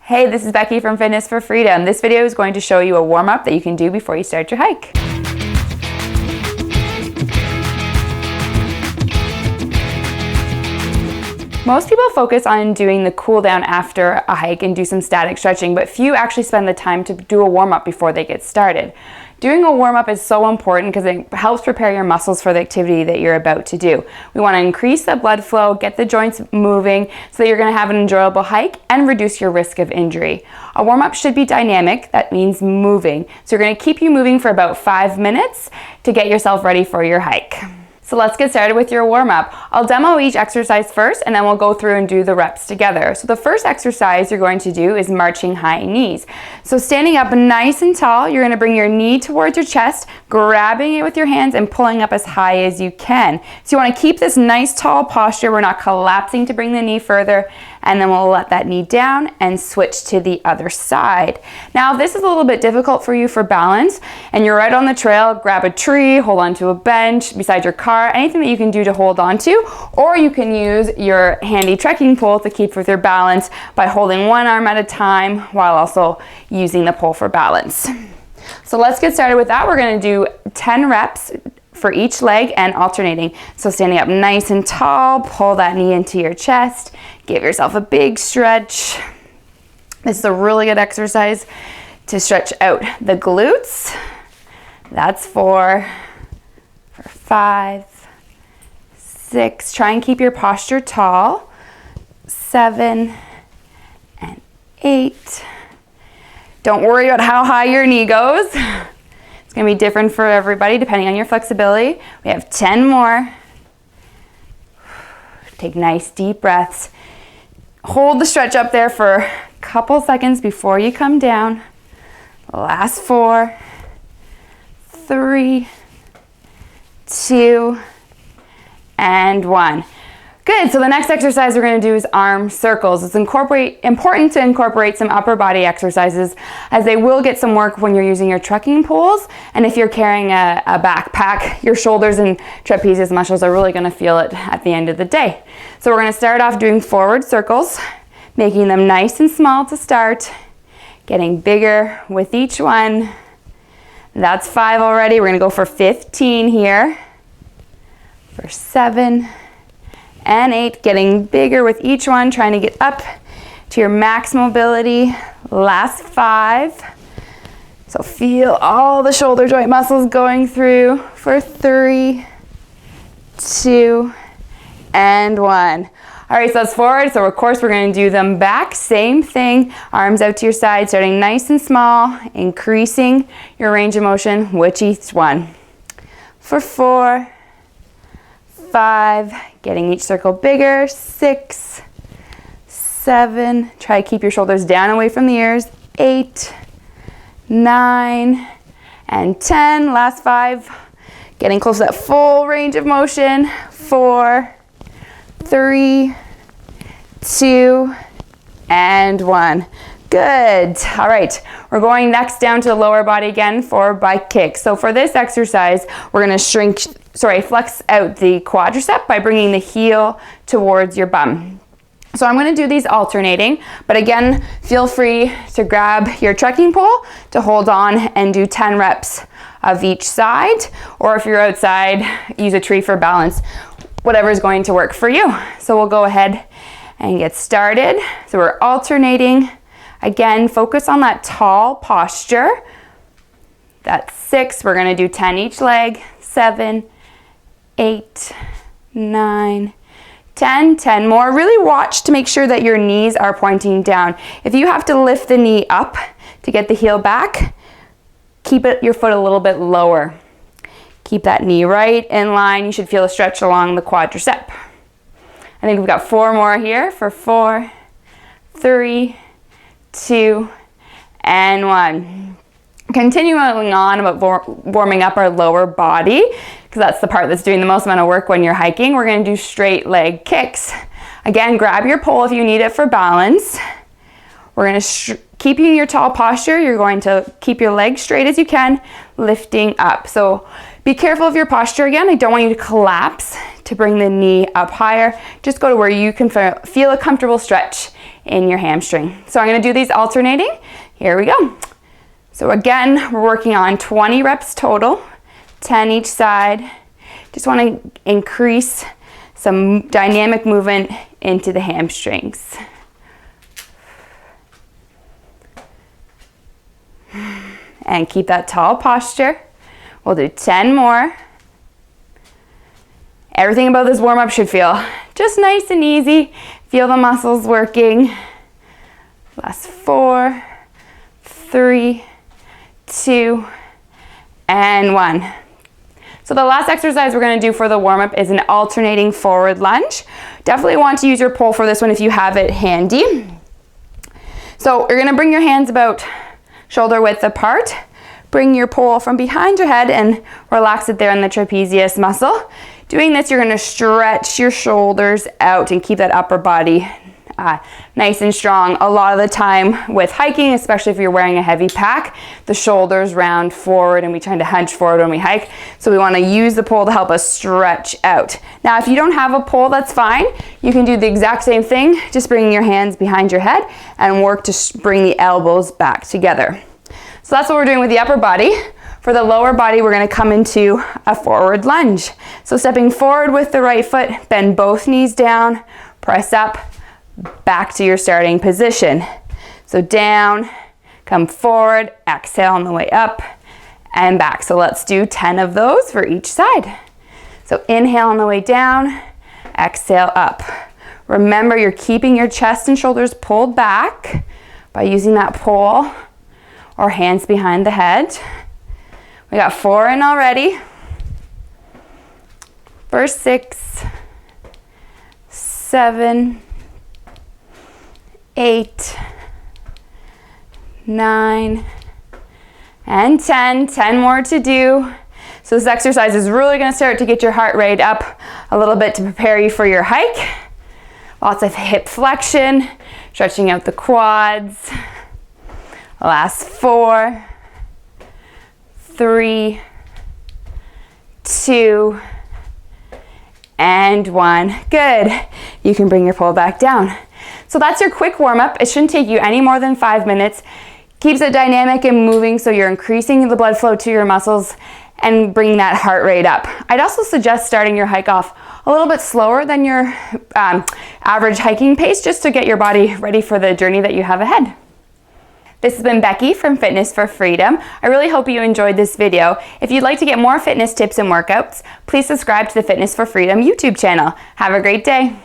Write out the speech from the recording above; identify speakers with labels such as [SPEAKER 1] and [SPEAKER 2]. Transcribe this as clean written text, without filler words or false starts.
[SPEAKER 1] Hey, this is Becky from Fitness for Freedom. This video is going to show you a warm-up that you can do before you start your hike. Most people focus on doing the cool down after a hike and do some static stretching, but few actually spend the time to do a warm-up before they get started. Doing a warm-up is so important because it helps prepare your muscles for the activity that you're about to do. We want to increase the blood flow, get the joints moving so that you're going to have an enjoyable hike and reduce your risk of injury. A warm-up should be dynamic, that means moving. So you're going to keep you moving for about 5 minutes to get yourself ready for your hike. So let's get started with your warm-up. I'll demo each exercise first and then we'll go through and do the reps together. So the first exercise you're going to do is marching high knees. So standing up nice and tall, you're going to bring your knee towards your chest, grabbing it with your hands and pulling up as high as you can. So you want to keep this nice tall posture. We're not collapsing to bring the knee further, and then we'll let that knee down and switch to the other side. Now if this is a little bit difficult for you for balance and you're right on the trail, grab a tree, hold onto a bench beside your car, anything that you can do to hold on to, or you can use your handy trekking pole to keep with your balance by holding one arm at a time while also using the pole for balance. So let's get started with that. We're going to do 10 reps for each leg and alternating. So standing up nice and tall, pull that knee into your chest, give yourself a big stretch. This is a really good exercise to stretch out the glutes. That's 4, for 5, 6. Try and keep your posture tall. 7 and 8. Don't worry about how high your knee goes. It's going to be different for everybody depending on your flexibility. We have 10 more. Take nice deep breaths. Hold the stretch up there for a couple seconds before you come down. Last 4, 3, 2, and 1. Good, so the next exercise we're going to do is arm circles. It's important to incorporate some upper body exercises as they will get some work when you're using your trekking poles, and if you're carrying a backpack, your shoulders and trapezius muscles are really going to feel it at the end of the day. So we're going to start off doing forward circles, making them nice and small to start, getting bigger with each one. That's 5 already. We're going to go for 15 here, for 7 and 8, getting bigger with each one, trying to get up to your max mobility. Last 5. So feel all the shoulder joint muscles going through for 3, 2, and 1. All right, so that's forward. So of course we're going to do them back. Same thing, arms out to your side, starting nice and small, increasing your range of motion with each one. For 4, 5, getting each circle bigger, 6, 7, try to keep your shoulders down away from the ears, 8, 9, and 10, last 5, getting close to that full range of motion, 4, 3, 2, and 1. Good. All right, we're going next down to the lower body again for bike kicks. So for this exercise, we're going to flex out the quadricep by bringing the heel towards your bum. So I'm going to do these alternating, but again, feel free to grab your trekking pole to hold on and do 10 reps of each side, or if you're outside, use a tree for balance, whatever is going to work for you. So we'll go ahead and get started. So we're alternating. Again, focus on that tall posture. That's 6. We're going to do 10 each leg. 7, 8, 9, 10. 10 more. Really watch to make sure that your knees are pointing down. If you have to lift the knee up to get the heel back, keep your foot a little bit lower. Keep that knee right in line. You should feel a stretch along the quadricep. I think we've got 4 more here for 4, 3, 2, and 1. Continuing on about warming up our lower body, because that's the part that's doing the most amount of work when you're hiking. We're going to do straight leg kicks. Again, grab your pole if you need it for balance. We're going to keep you in your tall posture. You're going to keep your legs straight as you can, lifting up. So be careful of your posture again. I don't want you to collapse to bring the knee up higher. Just go to where you can feel a comfortable stretch in your hamstring. So I'm gonna do these alternating. Here we go. So again, we're working on 20 reps total, 10 each side. Just wanna increase some dynamic movement into the hamstrings. And keep that tall posture. We'll do 10 more. Everything about this warm-up should feel just nice and easy. Feel the muscles working. Last 4, 3, 2, and 1. So the last exercise we're gonna do for the warm-up is an alternating forward lunge. Definitely want to use your pole for this one if you have it handy. So you're gonna bring your hands about shoulder width apart. Bring your pole from behind your head and relax it there in the trapezius muscle. Doing this, you're gonna stretch your shoulders out and keep that upper body nice and strong. A lot of the time with hiking, especially if you're wearing a heavy pack, the shoulders round forward and we tend to hunch forward when we hike. So we wanna use the pole to help us stretch out. Now, if you don't have a pole, that's fine. You can do the exact same thing, just bringing your hands behind your head and work to bring the elbows back together. So that's what we're doing with the upper body. For the lower body, we're gonna come into a forward lunge. So stepping forward with the right foot, bend both knees down, press up, back to your starting position. So down, come forward, exhale on the way up, and back. So let's do 10 of those for each side. So inhale on the way down, exhale up. Remember, you're keeping your chest and shoulders pulled back by using that pole or hands behind the head. We got 4 in already. For 6, 7, 8, 9, and 10. 10 more to do. So this exercise is really gonna start to get your heart rate up a little bit to prepare you for your hike. Lots of hip flexion, stretching out the quads. Last 4, 3, 2, and 1. Good. You can bring your pole back down. So that's your quick warm-up. It shouldn't take you any more than 5 minutes. Keeps it dynamic and moving so you're increasing the blood flow to your muscles and bringing that heart rate up. I'd also suggest starting your hike off a little bit slower than your average hiking pace just to get your body ready for the journey that you have ahead. This has been Becky from Fitness for Freedom. I really hope you enjoyed this video. If you'd like to get more fitness tips and workouts, please subscribe to the Fitness for Freedom YouTube channel. Have a great day.